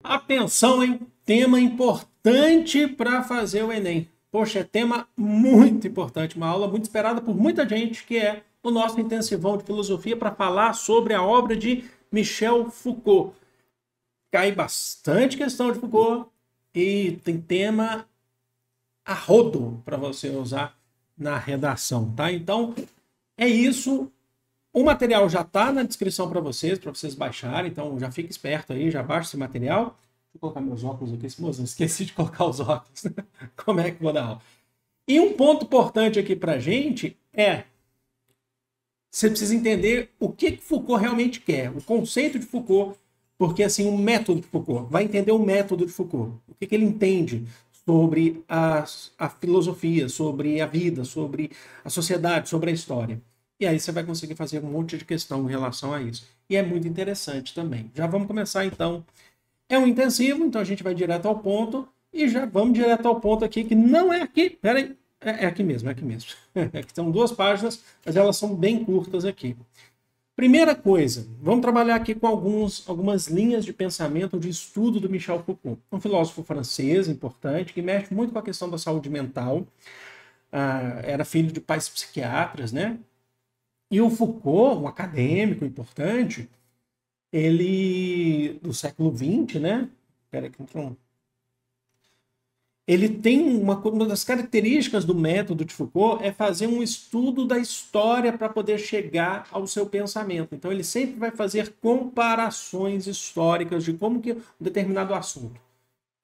Atenção, hein? Tema importante para fazer o Enem. Poxa, é tema muito importante, uma aula muito esperada por muita gente, que é o nosso intensivão de filosofia para falar sobre a obra de Michel Foucault. Cai bastante questão de Foucault e tem tema a rodo para você usar na redação, tá? Então, é isso. O material já está na descrição para vocês baixarem, então já fique esperto aí, já baixa esse material. Deixa eu colocar meus óculos aqui, moço, esqueci de colocar os óculos. Como é que vou dar aula? E um ponto importante aqui para a gente é, você precisa entender o que Foucault realmente quer, o conceito de Foucault, porque assim, o método de Foucault, vai entender o método de Foucault, o que ele entende sobre a filosofia, sobre a vida, sobre a sociedade, sobre a história. E aí você vai conseguir fazer um monte de questão em relação a isso. E é muito interessante também. Já vamos começar então. É um intensivo, então a gente vai direto ao ponto. E já vamos direto ao ponto aqui, que não é aqui. Peraí, é aqui mesmo, é aqui mesmo. Aqui são 2 páginas, mas elas são bem curtas aqui. Primeira coisa, vamos trabalhar aqui com algumas linhas de pensamento, de estudo do Michel Foucault. Um filósofo francês importante, que mexe muito com a questão da saúde mental. Era filho de pais psiquiatras, né? E o Foucault, um acadêmico importante, ele, do século XX, né? Espera aqui, ele tem uma das características do método de Foucault é fazer um estudo da história para poder chegar ao seu pensamento. Então, ele sempre vai fazer comparações históricas de como que um determinado assunto,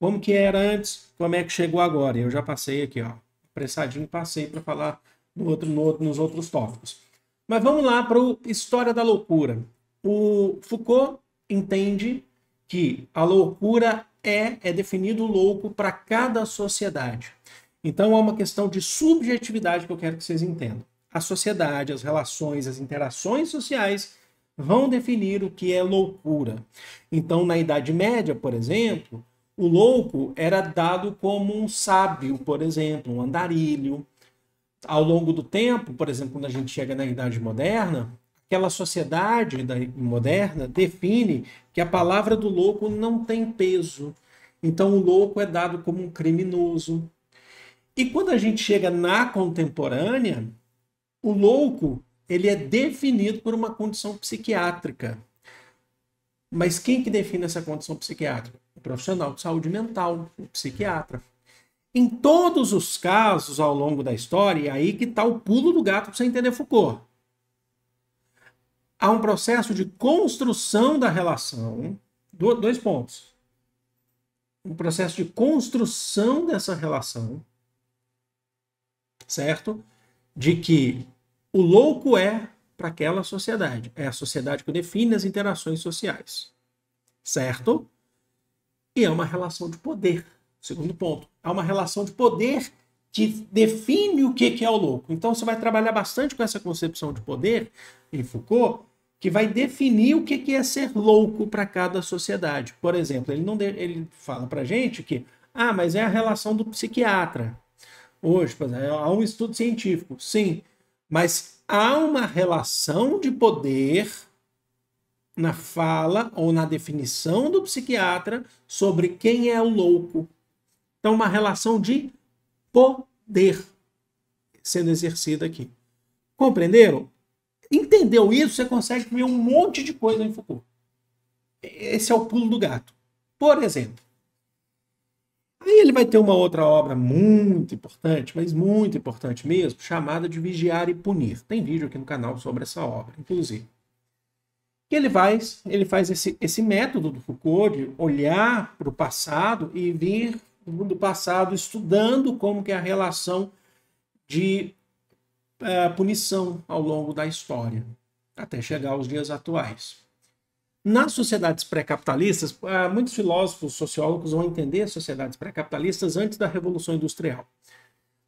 como que era antes, como é que chegou agora. Eu já passei aqui, ó, apressadinho, passei para falar nos outros tópicos. Mas vamos lá para a história da loucura. O Foucault entende que a loucura é definido louco para cada sociedade. Então, é uma questão de subjetividade que eu quero que vocês entendam. A sociedade, as relações, as interações sociais vão definir o que é loucura. Então, na Idade Média, por exemplo, o louco era dado como um sábio, por exemplo, um andarilho. Ao longo do tempo, por exemplo, quando a gente chega na Idade Moderna, aquela sociedade moderna define que a palavra do louco não tem peso. Então, o louco é dado como um criminoso. E quando a gente chega na contemporânea, o louco ele é definido por uma condição psiquiátrica. Mas quem que define essa condição psiquiátrica? O profissional de saúde mental, o psiquiatra. Em todos os casos ao longo da história, e aí que está o pulo do gato para você entender Foucault. Há um processo de construção da relação, 2 pontos. Um processo de construção dessa relação, certo? De que o louco é para aquela sociedade. É a sociedade que define as interações sociais, certo? E é uma relação de poder. Segundo ponto, há uma relação de poder que define o que é o louco. Então, você vai trabalhar bastante com essa concepção de poder em Foucault, que vai definir o que é ser louco para cada sociedade. Por exemplo, ele fala para a gente que mas é a relação do psiquiatra. Hoje, por exemplo, há um estudo científico, sim, mas há uma relação de poder na fala ou na definição do psiquiatra sobre quem é o louco. Então, uma relação de poder sendo exercida aqui. Compreenderam? Entendeu isso? Você consegue ver um monte de coisa em Foucault. Esse é o pulo do gato. Por exemplo, aí ele vai ter uma outra obra muito importante, mas muito importante mesmo, chamada de Vigiar e Punir. Tem vídeo aqui no canal sobre essa obra, inclusive. Ele faz esse método do Foucault de olhar para o passado e vir do passado estudando como que é a relação de punição ao longo da história, até chegar aos dias atuais. Nas sociedades pré-capitalistas, muitos filósofos, sociólogos vão entender as sociedades pré-capitalistas antes da Revolução Industrial.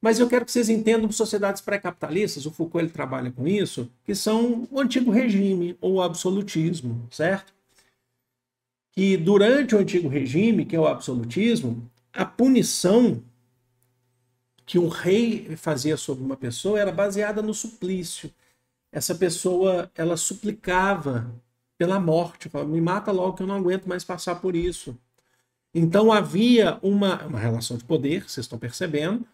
Mas eu quero que vocês entendam sociedades pré-capitalistas, o Foucault ele trabalha com isso, que são o antigo regime ou o absolutismo, certo? Que durante o antigo regime, que é o absolutismo, a punição que um rei fazia sobre uma pessoa era baseada no suplício. Essa pessoa, ela suplicava pela morte, falava, me mata logo que eu não aguento mais passar por isso. Então havia uma relação de poder, vocês estão percebendo,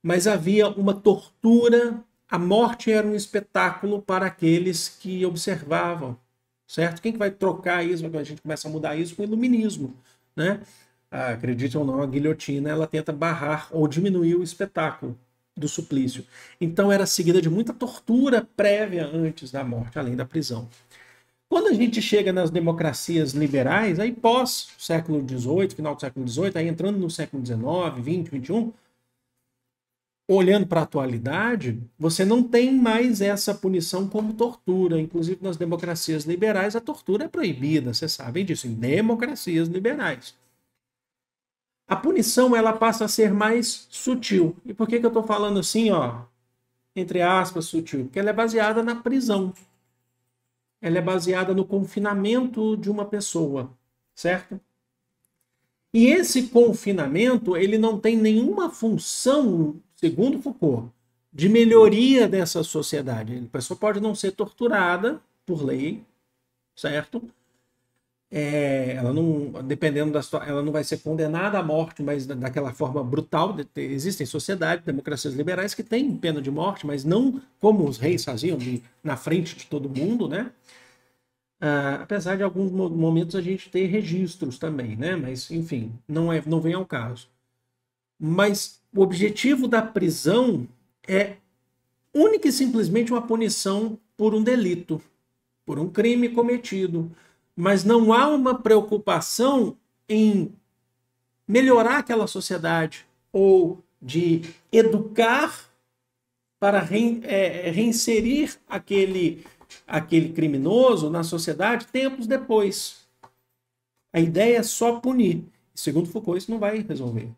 mas havia uma tortura. A morte era um espetáculo para aqueles que observavam, certo? Quem que vai trocar isso? A gente começa a mudar isso com o iluminismo, né? Acredite ou não, a guilhotina ela tenta barrar ou diminuir o espetáculo do suplício. Então era seguida de muita tortura prévia antes da morte, além da prisão. Quando a gente chega nas democracias liberais, aí pós século XVIII, final do século XVIII, aí entrando no século XIX, XX, XXI, olhando para a atualidade, você não tem mais essa punição como tortura. Inclusive, nas democracias liberais, a tortura é proibida, vocês sabem disso, em democracias liberais. A punição ela passa a ser mais sutil. E por que eu estou falando assim, ó, entre aspas, sutil? Porque ela é baseada na prisão. Ela é baseada no confinamento de uma pessoa, certo? E esse confinamento, ele não tem nenhuma função, segundo Foucault, de melhoria dessa sociedade. A pessoa pode não ser torturada por lei, certo? Ela não, dependendo da situação, ela não vai ser condenada à morte, mas daquela forma brutal. Existem sociedades, democracias liberais que têm pena de morte, mas não como os reis faziam, na frente de todo mundo, né? Apesar de alguns momentos a gente ter registros também, né? Mas, enfim, não vem ao caso. Mas o objetivo da prisão é única e simplesmente uma punição por um delito, por um crime cometido. Mas não há uma preocupação em melhorar aquela sociedade ou de educar para reinserir aquele criminoso na sociedade tempos depois. A ideia é só punir. Segundo Foucault, isso não vai resolver.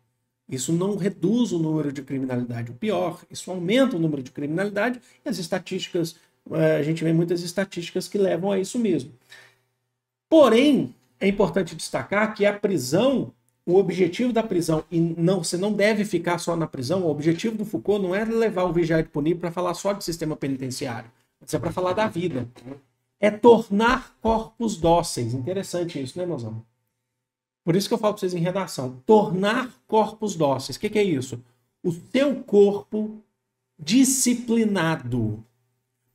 Isso não reduz o número de criminalidade. O pior, isso aumenta o número de criminalidade e as estatísticas, a gente vê muitas estatísticas que levam a isso mesmo. Porém, é importante destacar que a prisão, o objetivo da prisão, e você não deve ficar só na prisão, o objetivo do Foucault não é levar o vigiar e punir para falar só de sistema penitenciário. Isso é para falar da vida. É tornar corpos dóceis. Interessante isso, né, mozão? Por isso que eu falo para vocês em redação. Tornar corpos dóceis. O que é isso? O seu corpo disciplinado.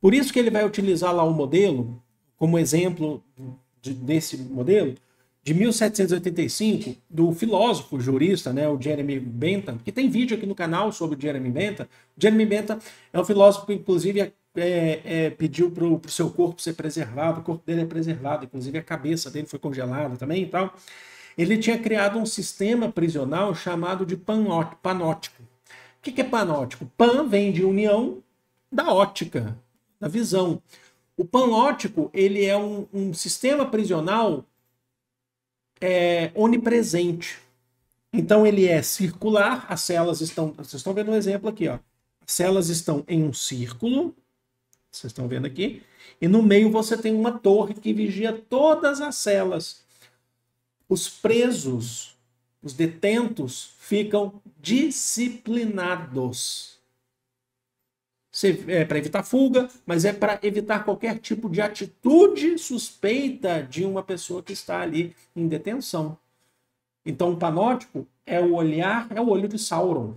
Por isso que ele vai utilizar lá o modelo, como exemplo desse modelo, de 1785, do filósofo jurista, né, o Jeremy Bentham, que tem vídeo aqui no canal sobre o Jeremy Bentham. O Jeremy Bentham é um filósofo que, inclusive, pediu para o seu corpo ser preservado. O corpo dele é preservado, inclusive a cabeça dele foi congelada também e tal. Ele tinha criado um sistema prisional chamado de panótico. O que é panótico? Pan vem de união da ótica, da visão. O panótico ele é um sistema prisional onipresente. Então ele é circular, as celas estão... Vocês estão vendo um exemplo aqui, ó. As celas estão em um círculo, vocês estão vendo aqui, e no meio você tem uma torre que vigia todas as celas. Os presos, os detentos, ficam disciplinados. É para evitar fuga, mas é para evitar qualquer tipo de atitude suspeita de uma pessoa que está ali em detenção. Então, o panótico é o olhar, é o olho de Sauron.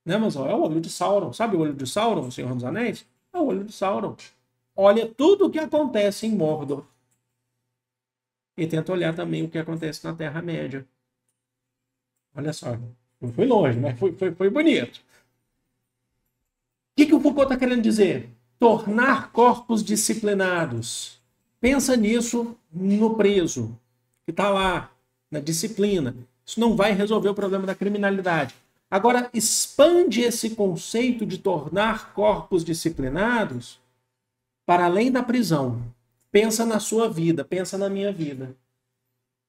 Né, mas é o olho de Sauron. Sabe o olho de Sauron, o Senhor dos Anéis? É o olho de Sauron. Olha tudo o que acontece em Mordor. E tenta olhar também o que acontece na Terra-média. Olha só. Não foi longe, mas foi bonito. O que o Foucault está querendo dizer? Tornar corpos disciplinados. Pensa nisso no preso, que está lá, na disciplina. Isso não vai resolver o problema da criminalidade. Agora, expande esse conceito de tornar corpos disciplinados para além da prisão. Pensa na sua vida, pensa na minha vida.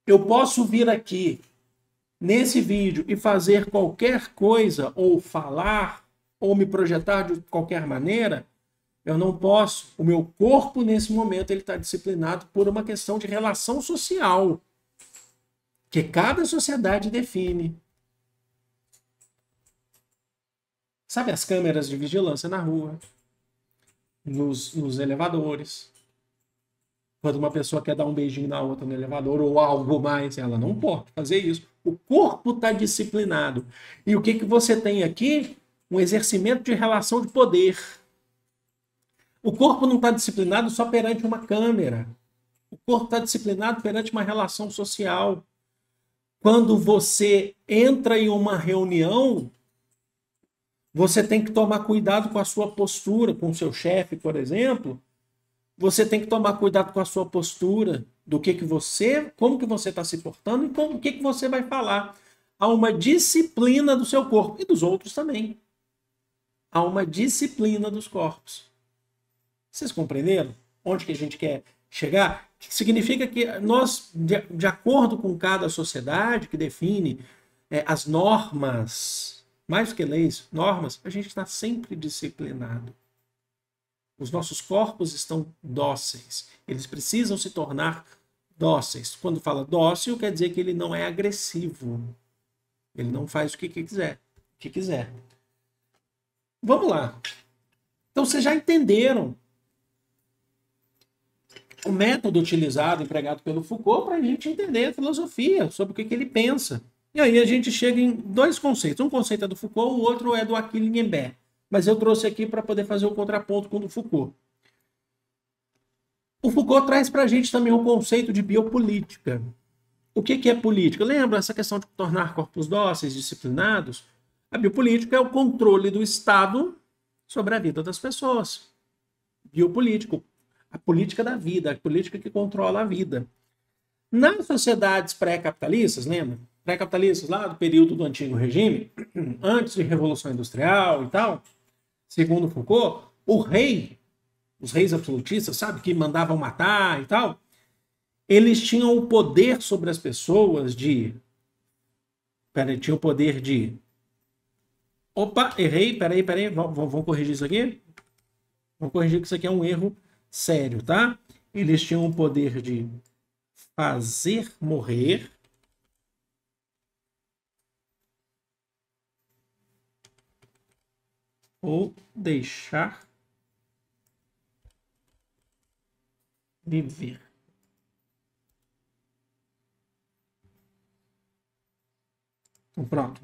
Eu posso vir aqui, nesse vídeo, e fazer qualquer coisa, ou falar, ou me projetar de qualquer maneira. Eu não posso. O meu corpo, nesse momento, ele está disciplinado por uma questão de relação social, que cada sociedade define. Sabe as câmeras de vigilância na rua, nos elevadores. Quando uma pessoa quer dar um beijinho na outra no elevador ou algo mais, ela não pode fazer isso, O corpo está disciplinado. E o que, que você tem aqui? Um exercimento de relação de poder. O corpo não está disciplinado só perante uma câmera. O corpo está disciplinado perante uma relação social. Quando você entra em uma reunião, você tem que tomar cuidado com a sua postura, com o seu chefe, por exemplo. Você tem que tomar cuidado com a sua postura, do que você, como que você está se portando e como, o que você vai falar. Há uma disciplina do seu corpo e dos outros também. Há uma disciplina dos corpos. Vocês compreenderam onde que a gente quer chegar? Que significa que nós, de acordo com cada sociedade que define as normas, mais do que leis, normas, a gente está sempre disciplinado. Os nossos corpos estão dóceis. Eles precisam se tornar dóceis. Quando fala dócil, quer dizer que ele não é agressivo. Ele não faz o que quiser. Vamos lá. Então, vocês já entenderam o método utilizado, empregado pelo Foucault, para a gente entender a filosofia, sobre o que ele pensa. E aí a gente chega em dois conceitos. Um conceito é do Foucault, o outro é do Achille Mbembe. Mas eu trouxe aqui para poder fazer o contraponto com o do Foucault. O Foucault traz para a gente também o conceito de biopolítica. O que é política? Lembra essa questão de tornar corpos dóceis, disciplinados? A biopolítica é o controle do Estado sobre a vida das pessoas. Biopolítico. A política da vida, a política que controla a vida. Nas sociedades pré-capitalistas, lembra? Pré-capitalistas lá do período do Antigo Regime, antes de Revolução Industrial e tal, segundo Foucault, o rei, os reis absolutistas, sabe, que mandavam matar e tal, eles tinham o poder sobre as pessoas de... tinham o poder de... Opa, errei, peraí, vamos corrigir isso aqui? Vamos corrigir que isso aqui é um erro sério, tá? Eles tinham o poder de fazer morrer ou deixar viver. Então, pronto.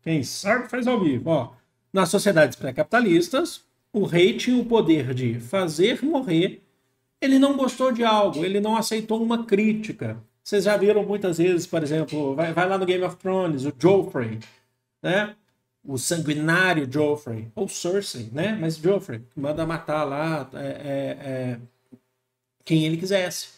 Quem sabe faz ao vivo. Ó, nas sociedades pré-capitalistas, o rei tinha o poder de fazer morrer. Ele não gostou de algo, ele não aceitou uma crítica. Vocês já viram muitas vezes, por exemplo, vai lá no Game of Thrones, o Joffrey, né? O sanguinário Joffrey, ou Cersei, né? Mas Joffrey, que manda matar lá quem ele quisesse.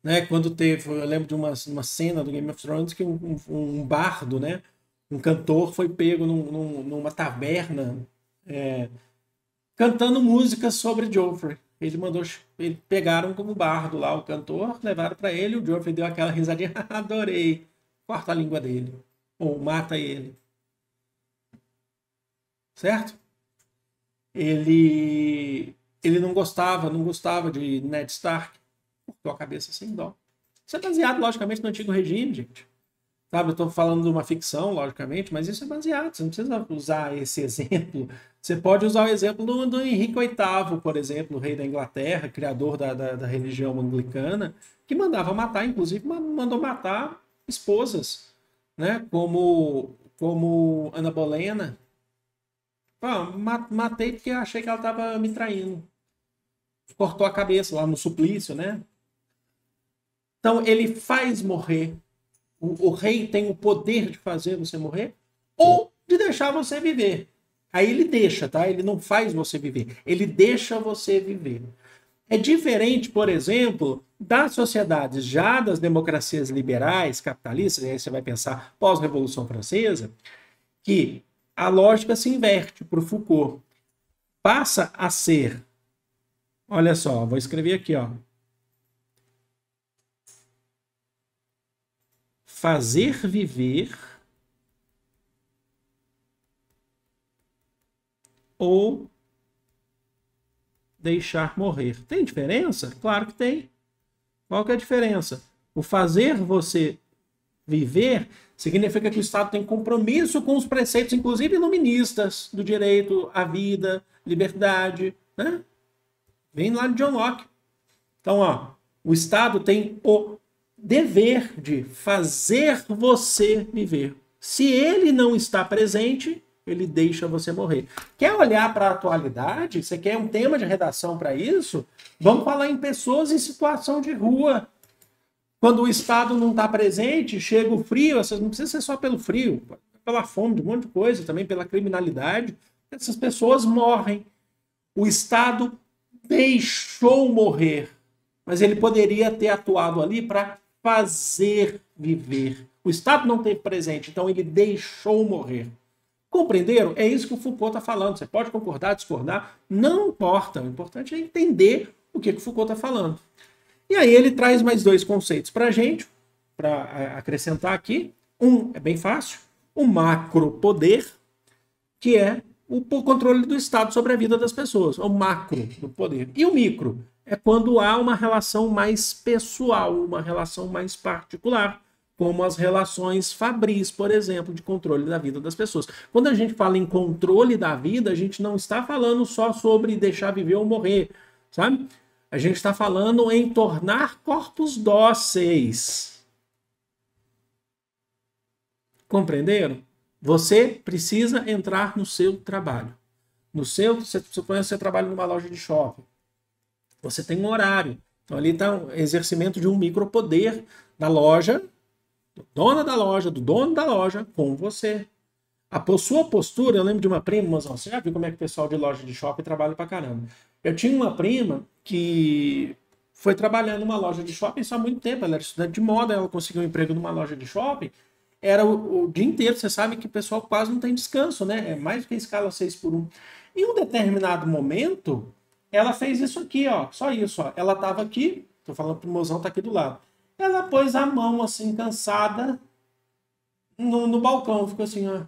Né? Quando teve, eu lembro de uma cena do Game of Thrones que um bardo, né? Um cantor foi pego numa taberna cantando músicas sobre Joffrey. Eles pegaram como bardo lá o cantor, levaram para ele, o Joffrey deu aquela risadinha, adorei, corta a língua dele, ou mata ele. Certo? Ele não gostava de Ned Stark, cortou a cabeça sem dó. Isso é baseado, logicamente, no Antigo Regime, gente. Sabe, eu estou falando de uma ficção, logicamente, mas isso é baseado. Você não precisa usar esse exemplo. Você pode usar o exemplo do Henrique VIII, por exemplo, o rei da Inglaterra, criador da religião anglicana, que mandava matar, inclusive mandou matar esposas, né? Como Ana Bolena. Matei porque achei que ela estava me traindo. Cortou a cabeça lá no suplício, né? Então, ele faz morrer. O rei tem o poder de fazer você morrer ou de deixar você viver. Aí ele deixa, tá? Ele não faz você viver. Ele deixa você viver. É diferente, por exemplo, das sociedades já das democracias liberais, capitalistas, e aí você vai pensar pós-Revolução Francesa, que a lógica se inverte para o Foucault. Passa a ser, olha só, vou escrever aqui, ó. Fazer viver ou deixar morrer. Tem diferença? Claro que tem. Qual que é a diferença? O fazer você viver significa que o Estado tem compromisso com os preceitos, inclusive iluministas, do direito à vida, liberdade, né? Vem lá de John Locke. Então, ó, o Estado tem o dever de fazer você viver. Se ele não está presente, ele deixa você morrer. Quer olhar para a atualidade? Você quer um tema de redação para isso? Vamos falar em pessoas em situação de rua. Quando o Estado não está presente, chega o frio, não precisa ser só pelo frio, pela fome, de um monte de coisa, também pela criminalidade. Essas pessoas morrem. O Estado deixou morrer, mas ele poderia ter atuado ali para fazer viver. O Estado não teve presente, então ele deixou morrer. Compreenderam? É isso que o Foucault está falando. Você pode concordar, discordar, não importa. O importante é entender o que o Foucault está falando. E aí ele traz mais dois conceitos para a gente, para acrescentar aqui. Um é bem fácil, o macropoder, que é o controle do Estado sobre a vida das pessoas, o macro do poder. E o micro é quando há uma relação mais pessoal, uma relação mais particular, como as relações fabris, por exemplo, de controle da vida das pessoas. Quando a gente fala em controle da vida, a gente não está falando só sobre deixar viver ou morrer, sabe? A gente está falando em tornar corpos dóceis. Compreenderam? Você precisa entrar no seu trabalho. Você trabalha numa loja de shopping. Você tem um horário. Então ali está o exercimento de um micropoder da loja, dona da loja, do dono da loja, com você. A sua postura, eu lembro de uma prima, mas você já viu como é que o pessoal de loja de shopping trabalha pra caramba. Eu tinha uma prima que foi trabalhar numa loja de shopping só há muito tempo, ela era estudante de moda, ela conseguiu um emprego numa loja de shopping, era o dia inteiro, você sabe que o pessoal quase não tem descanso, né? É mais do que a escala 6x1. Em um determinado momento, ela fez isso aqui, ó, só isso, ó. Ela estava aqui, tô falando pro mozão, tá aqui do lado. Ela pôs a mão assim, cansada, no balcão, ficou assim, ó.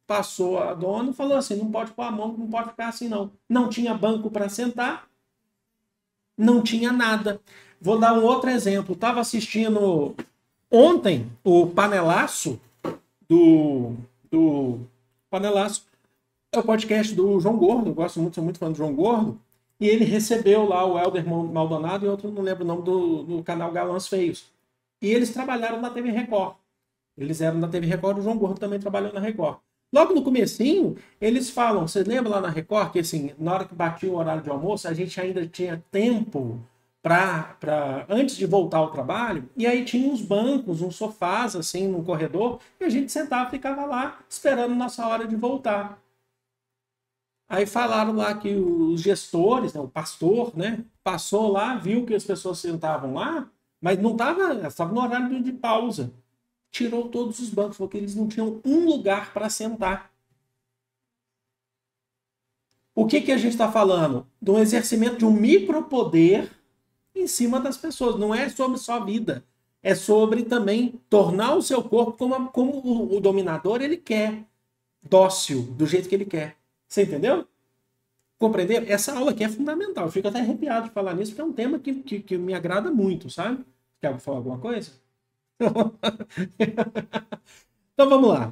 Passou a dona e falou assim, não pode pôr a mão, não pode ficar assim não. Não tinha banco para sentar, não tinha nada. Vou dar um outro exemplo. Estava assistindo ontem o Panelaço do Panelaço. É o podcast do João Gordo, eu gosto muito, sou muito fã do João Gordo. E ele recebeu lá o Helder Maldonado e outro, não lembro o nome do canal Galãs Feios. E eles trabalharam na TV Record. Eles eram na TV Record, o João Gordo também trabalhou na Record. Logo no comecinho, eles falam, você lembra lá na Record que assim, na hora que batia o horário de almoço, a gente ainda tinha tempo antes de voltar ao trabalho, e aí tinha uns bancos, uns sofás assim no corredor, e a gente sentava e ficava lá esperando nossa hora de voltar. Aí falaram lá que os gestores, né, o pastor, né, passou lá, viu que as pessoas sentavam lá, mas não estava no horário de pausa. Tirou todos os bancos, porque eles não tinham um lugar para sentar. O que a gente está falando? Do exercimento de um micropoder em cima das pessoas. Não é sobre só a vida. É sobre também tornar o seu corpo como o dominador ele quer. Dócil, do jeito que ele quer. Você entendeu? Compreender? Essa aula aqui é fundamental. Eu fico até arrepiado de falar nisso, porque é um tema que me agrada muito, sabe? Quer falar alguma coisa? Então vamos lá.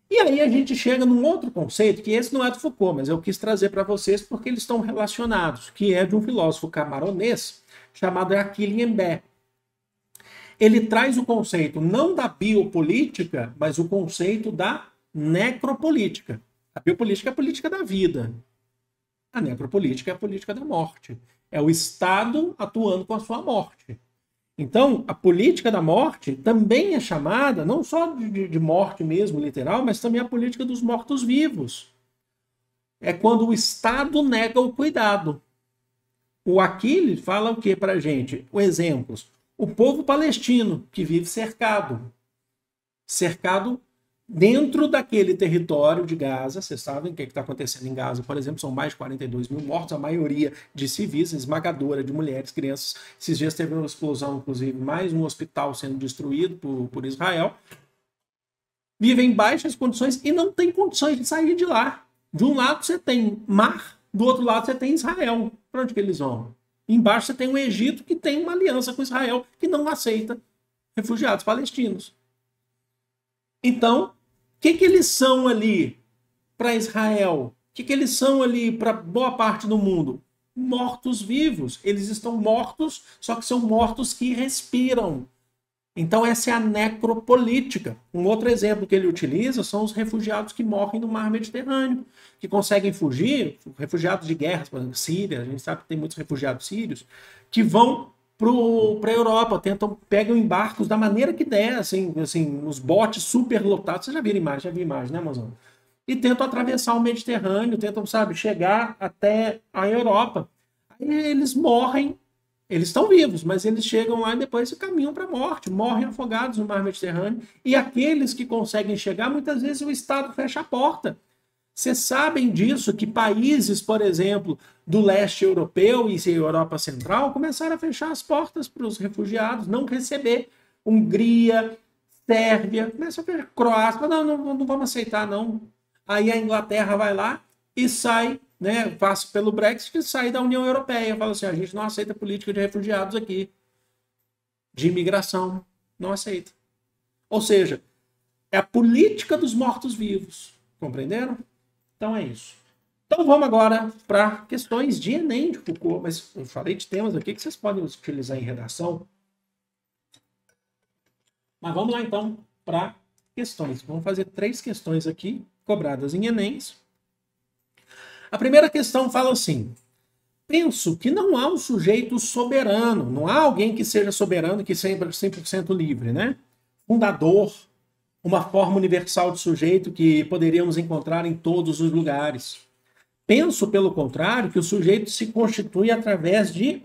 E aí a gente chega num outro conceito, que esse não é do Foucault, mas eu quis trazer para vocês porque eles estão relacionados, que é de um filósofo camaronês chamado Achille Mbembe. Ele traz o conceito não da biopolítica, mas o conceito da necropolítica. A biopolítica é a política da vida. A necropolítica é a política da morte. É o Estado atuando com a sua morte. Então, a política da morte também é chamada, não só de morte mesmo, literal, mas também a política dos mortos-vivos. É quando o Estado nega o cuidado. O Achille fala o que para a gente? O exemplos. O povo palestino, que vive cercado. Cercado dentro daquele território de Gaza. Vocês sabem o que está acontecendo em Gaza, por exemplo, são mais de 42 mil mortos, a maioria de civis, esmagadora de mulheres, crianças. Esses dias teve uma explosão, inclusive, mais um hospital sendo destruído por Israel. Vivem em baixas condições e não tem condições de sair de lá. De um lado você tem mar, do outro lado você tem Israel. Para onde que eles vão? Embaixo você tem o Egito, que tem uma aliança com Israel, que não aceita refugiados palestinos. Então, o que eles são ali para Israel? O que eles são ali para boa parte do mundo? Mortos-vivos. Eles estão mortos, só que são mortos que respiram. Então, essa é a necropolítica. Um outro exemplo que ele utiliza são os refugiados que morrem no mar Mediterrâneo, que conseguem fugir, refugiados de guerras, por exemplo, Síria, a gente sabe que tem muitos refugiados sírios, que vão para a Europa, pegam em barcos da maneira que der, assim, os botes super lotados. Você já viu imagem, né, Amazon? E tentam atravessar o Mediterrâneo, tentam, sabe, chegar até a Europa. Aí eles morrem. Eles estão vivos, mas eles chegam lá e depois se caminham para a morte, morrem afogados no mar Mediterrâneo. E aqueles que conseguem chegar, muitas vezes o Estado fecha a porta. Vocês sabem disso, que países, por exemplo, do leste europeu e Europa Central começaram a fechar as portas para os refugiados, não receber. Hungria, Sérvia, começa a fechar. Croácia, não vamos aceitar, não. Aí a Inglaterra vai lá e sai, né, passa pelo Brexit e sai da União Europeia. Fala assim, a gente não aceita política de refugiados aqui, de imigração, não aceita. Ou seja, é a política dos mortos-vivos, compreenderam? Então é isso. Então vamos agora para questões de Enem de Foucault, mas eu falei de temas aqui que vocês podem utilizar em redação. Mas vamos lá então para questões. Vamos fazer 3 questões aqui, cobradas em Enems. A primeira questão fala assim: penso que não há um sujeito soberano, não há alguém que seja soberano, que seja 100% livre, né? Fundador, uma forma universal de sujeito que poderíamos encontrar em todos os lugares. Penso, pelo contrário, que o sujeito se constitui através de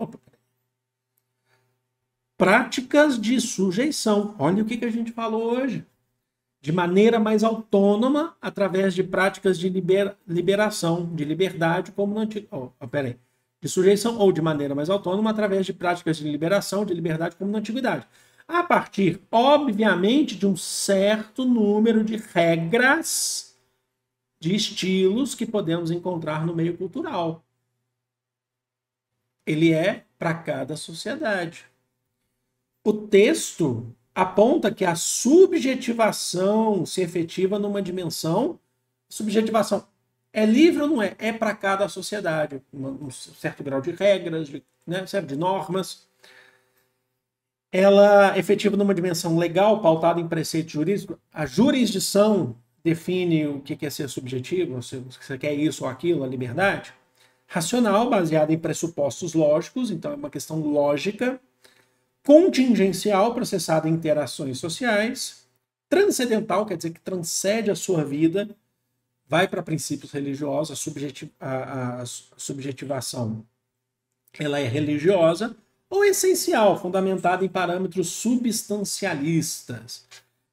práticas de sujeição. Olha o que a gente falou hoje. De maneira mais autônoma, através de práticas de liberação, de liberdade, como no antigo. De sujeição, ou de maneira mais autônoma, através de práticas de liberação, de liberdade, como na antiguidade. A partir, obviamente, de um certo número de regras, de estilos que podemos encontrar no meio cultural. Ele é para cada sociedade. O texto aponta que a subjetivação se efetiva numa dimensão. Subjetivação é livre ou não é? É para cada sociedade. Um certo grau de regras, de normas. Ela é efetiva numa dimensão legal, pautada em preceito jurídico. A jurisdição define o que é ser subjetivo, se você quer isso ou aquilo, a liberdade. Racional, baseada em pressupostos lógicos, então é uma questão lógica. Contingencial, processada em interações sociais. Transcendental, quer dizer que transcende a sua vida, vai para princípios religiosos, a subjetivação ela é religiosa. Ou essencial, fundamentada em parâmetros substancialistas.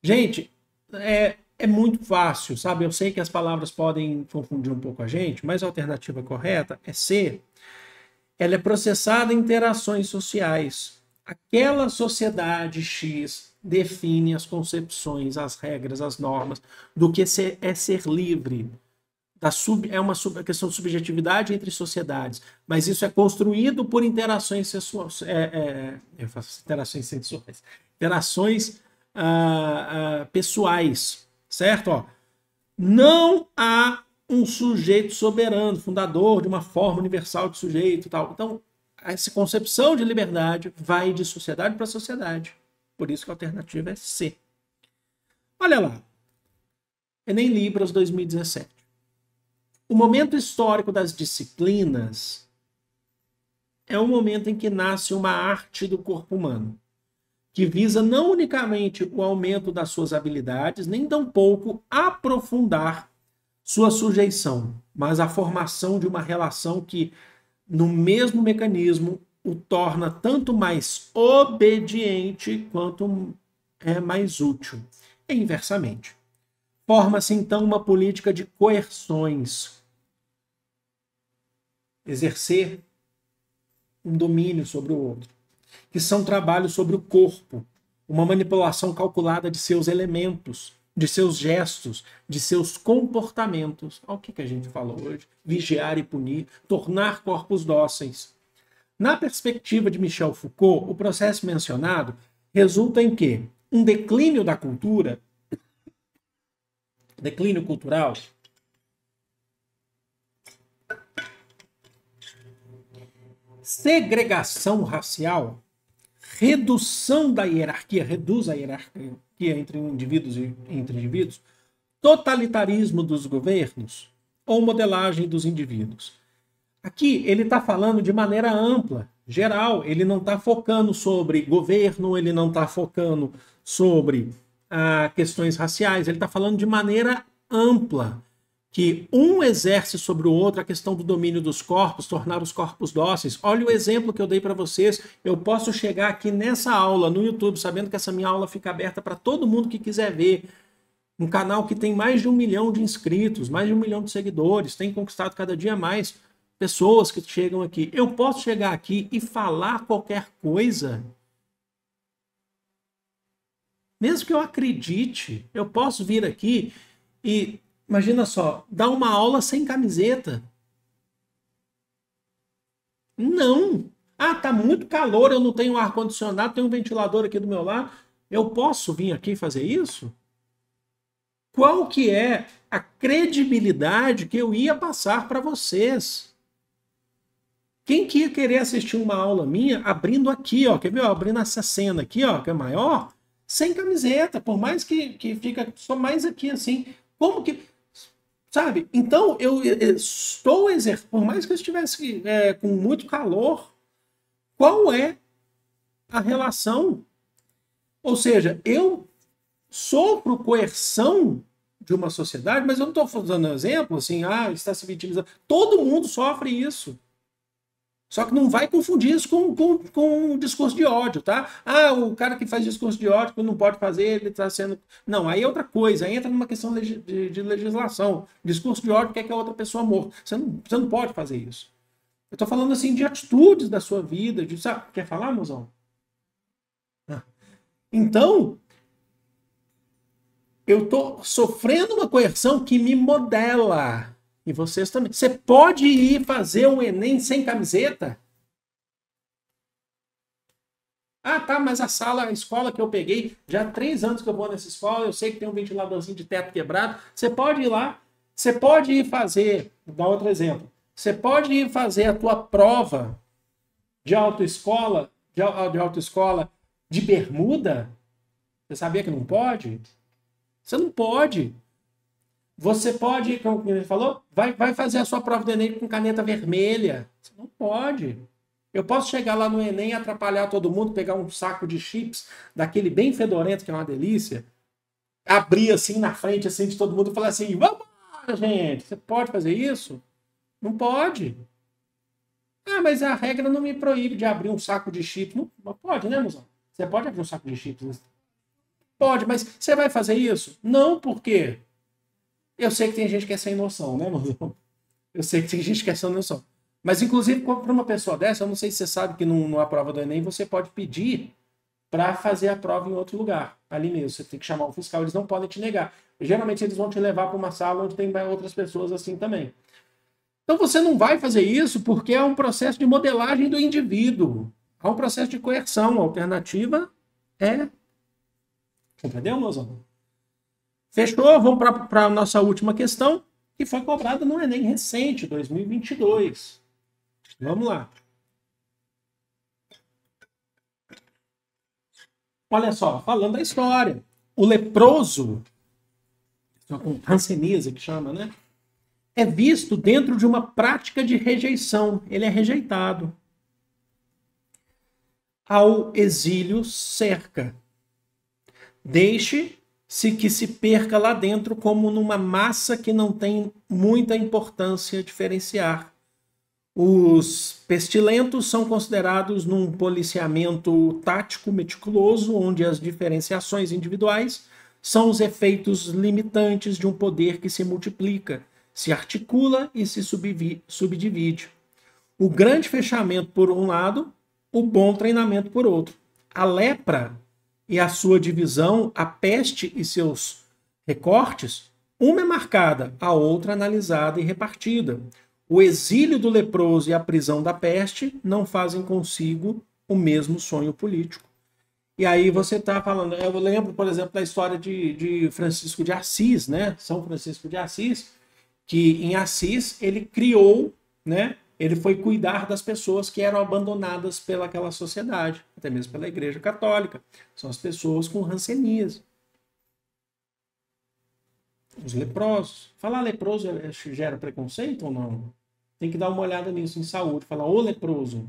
Gente, é muito fácil, sabe? Eu sei que as palavras podem confundir um pouco a gente, mas a alternativa correta é C. Ela é processada em interações sociais. Aquela sociedade X define as concepções, as regras, as normas do que é ser livre. É uma questão de subjetividade entre sociedades, mas isso é construído por interações sexuais, eu faço interações sexuais, interações pessoais, certo? Ó, não há um sujeito soberano, fundador de uma forma universal de sujeito, tal. Então, essa concepção de liberdade vai de sociedade para sociedade. Por isso que a alternativa é C. Olha lá. Enem Libras 2017. O momento histórico das disciplinas é o momento em que nasce uma arte do corpo humano, que visa não unicamente o aumento das suas habilidades, nem tampouco aprofundar sua sujeição, mas a formação de uma relação que, no mesmo mecanismo, o torna tanto mais obediente quanto é mais útil. E inversamente. Forma-se, então, uma política de coerções. Exercer um domínio sobre o outro. Que são trabalhos sobre o corpo. Uma manipulação calculada de seus elementos, de seus gestos, de seus comportamentos. Olha o que a gente falou hoje. Vigiar e punir, tornar corpos dóceis. Na perspectiva de Michel Foucault, o processo mencionado resulta em quê? Um declínio da cultura, declínio cultural, segregação racial, redução da hierarquia, reduz a hierarquia entre indivíduos e entre indivíduos, totalitarismo dos governos ou modelagem dos indivíduos. Aqui ele está falando de maneira ampla, geral, ele não está focando sobre governo, ele não está focando sobre questões raciais, ele está falando de maneira ampla, que um exerce sobre o outro a questão do domínio dos corpos, tornar os corpos dóceis. Olha o exemplo que eu dei para vocês. Eu posso chegar aqui nessa aula no YouTube, sabendo que essa minha aula fica aberta para todo mundo que quiser ver. Um canal que tem mais de 1 milhão de inscritos, mais de 1 milhão de seguidores, tem conquistado cada dia mais pessoas que chegam aqui. Eu posso chegar aqui e falar qualquer coisa, mesmo que eu acredite, eu posso vir aqui e, imagina só, dar uma aula sem camiseta. Não. Ah, tá muito calor, eu não tenho ar-condicionado, tenho um ventilador aqui do meu lado. Eu posso vir aqui fazer isso? Qual que é a credibilidade que eu ia passar para vocês? Quem que ia querer assistir uma aula minha abrindo aqui, ó, quer ver, ó, abrindo essa cena aqui, ó, que é maior, sem camiseta, por mais que fica só mais aqui assim, como que, sabe? Então eu estou exercendo, por mais que eu estivesse com muito calor, qual é a relação? Ou seja, eu sofro coerção de uma sociedade, mas eu não estou dando um exemplo assim, está se vitimizando. Todo mundo sofre isso. Só que não vai confundir isso com um discurso de ódio, tá? O cara que faz discurso de ódio, que não pode fazer, ele está sendo... Não, aí é outra coisa, aí entra numa questão de legislação. Discurso de ódio quer que a outra pessoa morra. Você não pode fazer isso. Eu estou falando assim de atitudes da sua vida, sabe? Quer falar, mozão? Então, eu estou sofrendo uma coerção que me modela. E vocês também. Você pode ir fazer um Enem sem camiseta? Tá, mas a escola que eu peguei, já há 3 anos que eu vou nessa escola, eu sei que tem um ventiladorzinho de teto quebrado. Você pode ir lá, você pode ir fazer, vou dar outro exemplo, você pode ir fazer a tua prova de autoescola, de bermuda? Você sabia que não pode? Você não pode. Você pode, como ele falou, vai fazer a sua prova do Enem com caneta vermelha. Você não pode. Eu posso chegar lá no Enem e atrapalhar todo mundo, pegar um saco de chips, daquele bem fedorento, que é uma delícia, abrir assim na frente assim, de todo mundo e falar assim, vamos lá, gente. Você pode fazer isso? Não pode. Mas a regra não me proíbe de abrir um saco de chips. Não pode, né, moção? Você pode abrir um saco de chips? Pode, mas você vai fazer isso? Não, por quê? Eu sei que tem gente que é sem noção, né, mano? Eu sei que tem gente que é sem noção. Mas, inclusive, para uma pessoa dessa, eu não sei se você sabe que numa prova do Enem você pode pedir para fazer a prova em outro lugar. Ali mesmo, você tem que chamar o fiscal, eles não podem te negar. Geralmente, eles vão te levar para uma sala onde tem outras pessoas assim também. Então, você não vai fazer isso porque é um processo de modelagem do indivíduo. Há um processo de coerção. A alternativa é... Entendeu, mozão? Fechou? Vamos para a nossa última questão, que foi cobrada no Enem recente, 2022. Vamos lá. Olha só, falando da história. O leproso, com hanseníase que chama, né? É visto dentro de uma prática de rejeição. Ele é rejeitado. Ao exílio cerca. Deixe-se que se perca lá dentro como numa massa que não tem muita importância diferenciar. Os pestilentos são considerados num policiamento tático meticuloso, onde as diferenciações individuais são os efeitos limitantes de um poder que se multiplica, se articula e se subdivide. O grande fechamento por um lado, o bom treinamento por outro. A lepra e a sua divisão, a peste e seus recortes, uma é marcada, a outra analisada e repartida. O exílio do leproso e a prisão da peste não fazem consigo o mesmo sonho político. E aí você está falando, eu lembro, por exemplo, da história de Francisco de Assis, né? São Francisco de Assis, que em Assis ele criou, né, Ele foi cuidar das pessoas que eram abandonadas pelaquela sociedade, até mesmo pela Igreja Católica. São as pessoas com hanseníase. Os leprosos. Falar leproso gera preconceito ou não? Tem que dar uma olhada nisso em saúde. Falar o leproso.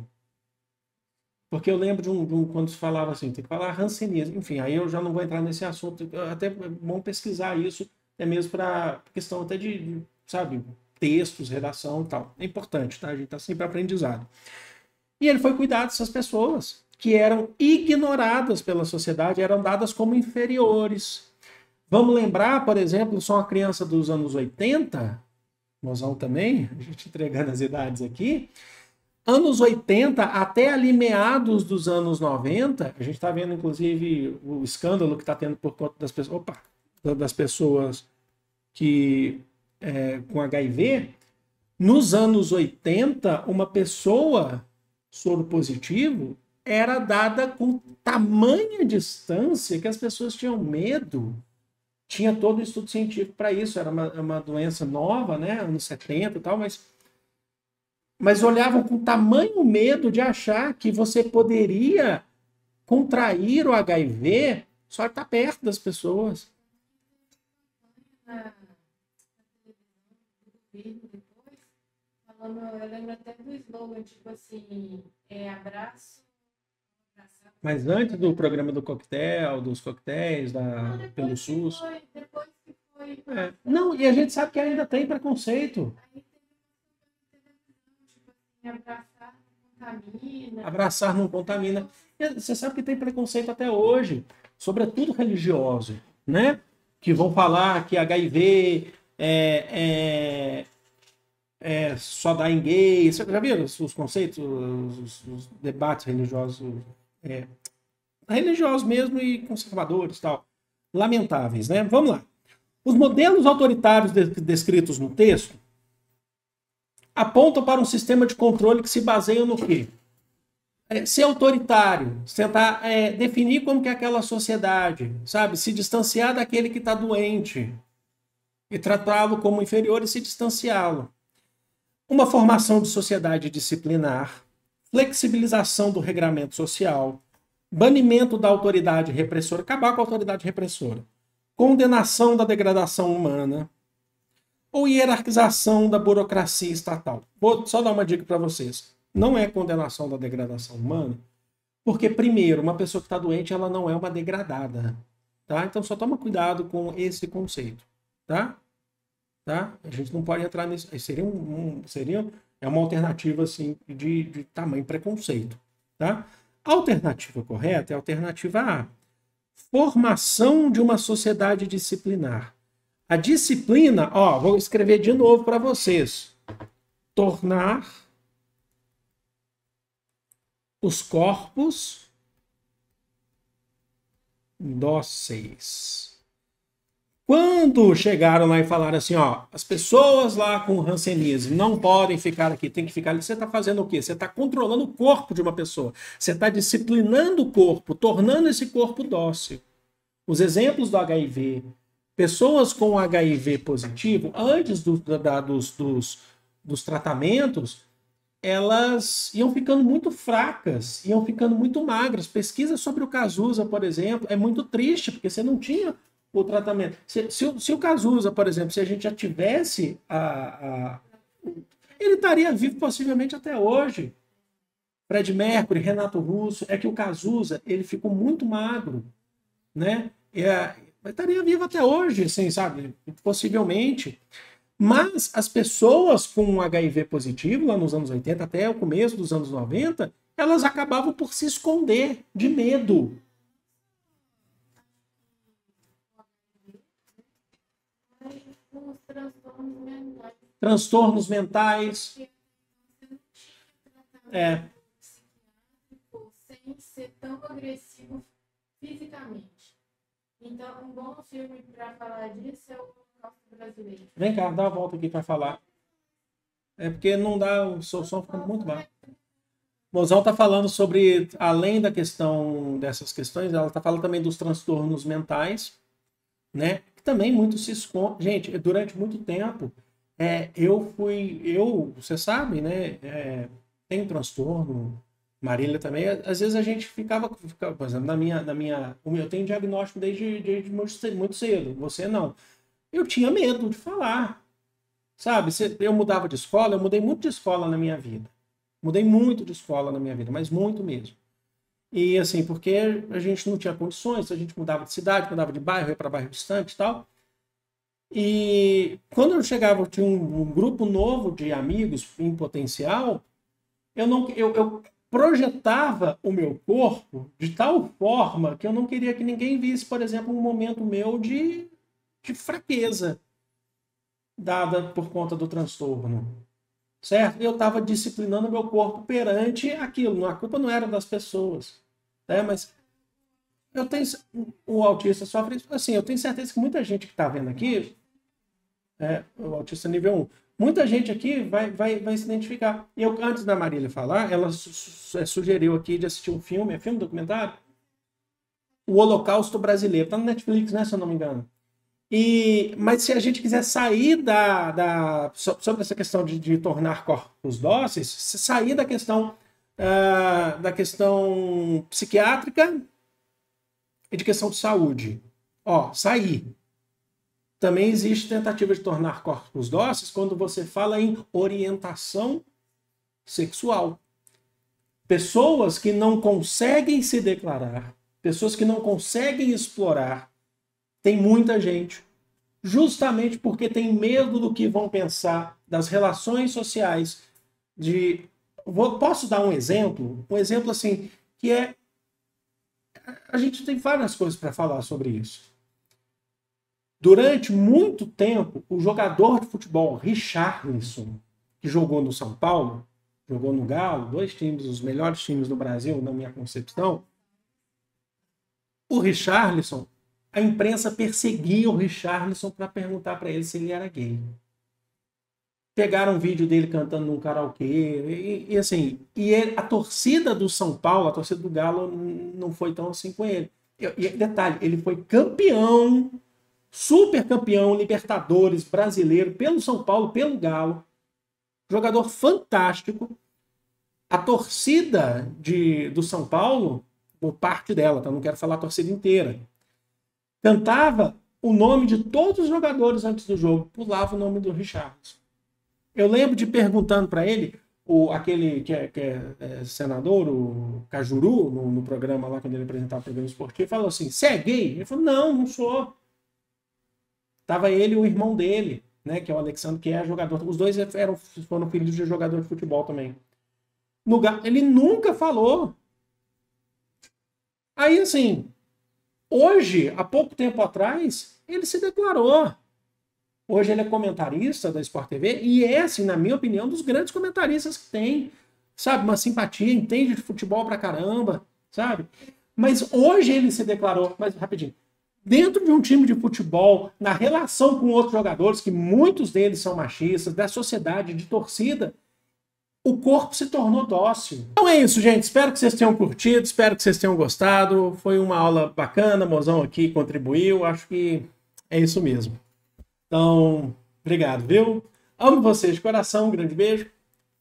Porque eu lembro de quando se falava assim, tem que falar hanseníase. Enfim, aí eu já não vou entrar nesse assunto. Até é bom pesquisar isso, é mesmo para questão até de, sabe, textos, redação e tal. É importante, tá? A gente está sempre aprendizado. E ele foi cuidar dessas pessoas que eram ignoradas pela sociedade, eram dadas como inferiores. Vamos lembrar, por exemplo, sou uma criança dos anos 80, mozão também, a gente entregando as idades aqui, anos 80 até ali meados dos anos 90, a gente está vendo inclusive o escândalo que está tendo por conta das pessoas, das pessoas que com HIV. Nos anos 80, uma pessoa soro positivo era dada com tamanha distância que as pessoas tinham medo. Tinha todo o estudo científico para isso, era uma doença nova, né, anos 70 e tal, mas olhavam com tamanho medo de achar que você poderia contrair o HIV só estar perto das pessoas. Eu lembro até do slogan, tipo assim, abraço. Mas antes do programa do coquetel, dos coquetéis, pelo SUS. Depois que foi. Não, e a gente sabe que ainda tem preconceito. Aí teve tipo assim, abraçar não contamina. Abraçar não contamina. Você sabe que tem preconceito até hoje, sobretudo religioso, né? Que vão falar que HIV só dá em gay. Você já viram os conceitos, os debates religiosos, religiosos mesmo e conservadores, tal, lamentáveis, né? Vamos lá. Os modelos autoritários descritos no texto apontam para um sistema de controle que se baseia no quê? Ser autoritário, tentar definir como que é aquela sociedade, sabe? Se distanciar daquele que está doente e tratá-lo como inferior e se distanciá-lo. Uma formação de sociedade disciplinar, flexibilização do regramento social, banimento da autoridade repressora, acabar com a autoridade repressora, condenação da degradação humana ou hierarquização da burocracia estatal. Vou só dar uma dica para vocês. Não é condenação da degradação humana, porque, primeiro, uma pessoa que está doente, ela não é uma degradada. Tá? Então, só toma cuidado com esse conceito. Tá? A gente não pode entrar nisso. Seria uma alternativa assim, de tamanho preconceito. Tá? A alternativa correta é a alternativa A. Formação de uma sociedade disciplinar. A disciplina, vou escrever de novo para vocês. Tornar os corpos dóceis. Quando chegaram lá e falaram assim, as pessoas lá com hanseníase não podem ficar aqui, tem que ficar ali, você está fazendo o quê? Você está controlando o corpo de uma pessoa. Você está disciplinando o corpo, tornando esse corpo dócil. Os exemplos do HIV, pessoas com HIV positivo, antes dos tratamentos, elas iam ficando muito fracas, iam ficando muito magras. Pesquisa sobre o Cazuza, por exemplo, é muito triste, porque você não tinha o tratamento. Se o Cazuza, por exemplo, se a gente já tivesse ele estaria vivo possivelmente até hoje. Fred Mercury, Renato Russo, é que o Cazuza, ele ficou muito magro, né? Estaria vivo até hoje, assim, sabe? Possivelmente. Mas as pessoas com HIV positivo, lá nos anos 80, até o começo dos anos 90, elas acabavam por se esconder de medo. Transtornos mentais. Sem ser tão agressivo fisicamente. Então, um bom filme para falar disso é o Holocausto Brasileiro. Vem cá, dá uma volta aqui para falar. É porque não dá, o seu som fica muito baixo. O Mozão está falando sobre, além da questão dessas questões, ela está falando também dos transtornos mentais, né? Que também muito se esconde. Gente, durante muito tempo, Você sabe, né? Tem transtorno, Marília também. Às vezes a gente ficava por exemplo, eu tenho diagnóstico desde muito cedo, você não. Eu tinha medo de falar, sabe? Eu mudava de escola, eu mudei muito de escola na minha vida. Mudei muito de escola na minha vida, mas muito mesmo. E assim, porque a gente não tinha condições, a gente mudava de cidade, mudava de bairro, ia para bairro distante e tal. E quando eu chegava, eu tinha um grupo novo de amigos em potencial, eu projetava o meu corpo de tal forma que eu não queria que ninguém visse, por exemplo, um momento meu de fraqueza dada por conta do transtorno, certo? Eu estava disciplinando meu corpo perante aquilo, a culpa não era das pessoas, né? Mas eu tenho, o autista sofre, assim, eu tenho certeza que muita gente que está vendo aqui, o autista nível 1, muita gente aqui vai se identificar. E eu, antes da Marília falar, ela sugeriu aqui de assistir um filme, é filme documentário? O Holocausto Brasileiro, está no Netflix, né, se eu não me engano. Mas se a gente quiser sair sobre essa questão de tornar corpos dóceis, sair da questão psiquiátrica e de questão de saúde. Sair. Também existe tentativa de tornar corpos dóceis quando você fala em orientação sexual. Pessoas que não conseguem se declarar, pessoas que não conseguem explorar, tem muita gente, justamente porque tem medo do que vão pensar, das relações sociais. Posso dar um exemplo? Um exemplo assim, que a gente tem várias coisas para falar sobre isso. Durante muito tempo, o jogador de futebol Richarlison, que jogou no São Paulo, jogou no Galo, 2 times, os melhores times do Brasil, na minha concepção, o Richarlison, a imprensa perseguia o Richarlison para perguntar para ele se ele era gay. Pegaram um vídeo dele cantando num karaokê, a torcida do São Paulo, a torcida do Galo, não foi tão assim com ele. E detalhe, ele foi campeão, super campeão, Libertadores brasileiro, pelo São Paulo, pelo Galo. Jogador fantástico. A torcida do São Paulo, por parte dela, tá? Não quero falar a torcida inteira, cantava o nome de todos os jogadores antes do jogo, pulava o nome do Richarlison. Eu lembro de perguntando para ele, aquele que é senador, o Cajuru, no programa lá, quando ele apresentava o programa esportivo, falou assim: "Você é gay?" Ele falou: não sou. Tava ele e o irmão dele, né, que é o Alexandre, que é jogador. Os dois foram filhos de jogador de futebol também. Ele nunca falou. Aí, assim, hoje, há pouco tempo atrás, ele se declarou. Hoje ele é comentarista da Sport TV e é, assim, na minha opinião, um dos grandes comentaristas que tem, sabe? Uma simpatia, entende de futebol pra caramba, sabe? Mas hoje ele se declarou, mas rapidinho, dentro de um time de futebol, na relação com outros jogadores, que muitos deles são machistas, da sociedade, de torcida, o corpo se tornou dócil. Então é isso, gente. Espero que vocês tenham curtido, espero que vocês tenham gostado. Foi uma aula bacana, Mozão aqui contribuiu. Acho que é isso mesmo. Então, obrigado, viu? Amo vocês de coração, um grande beijo.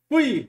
Fui!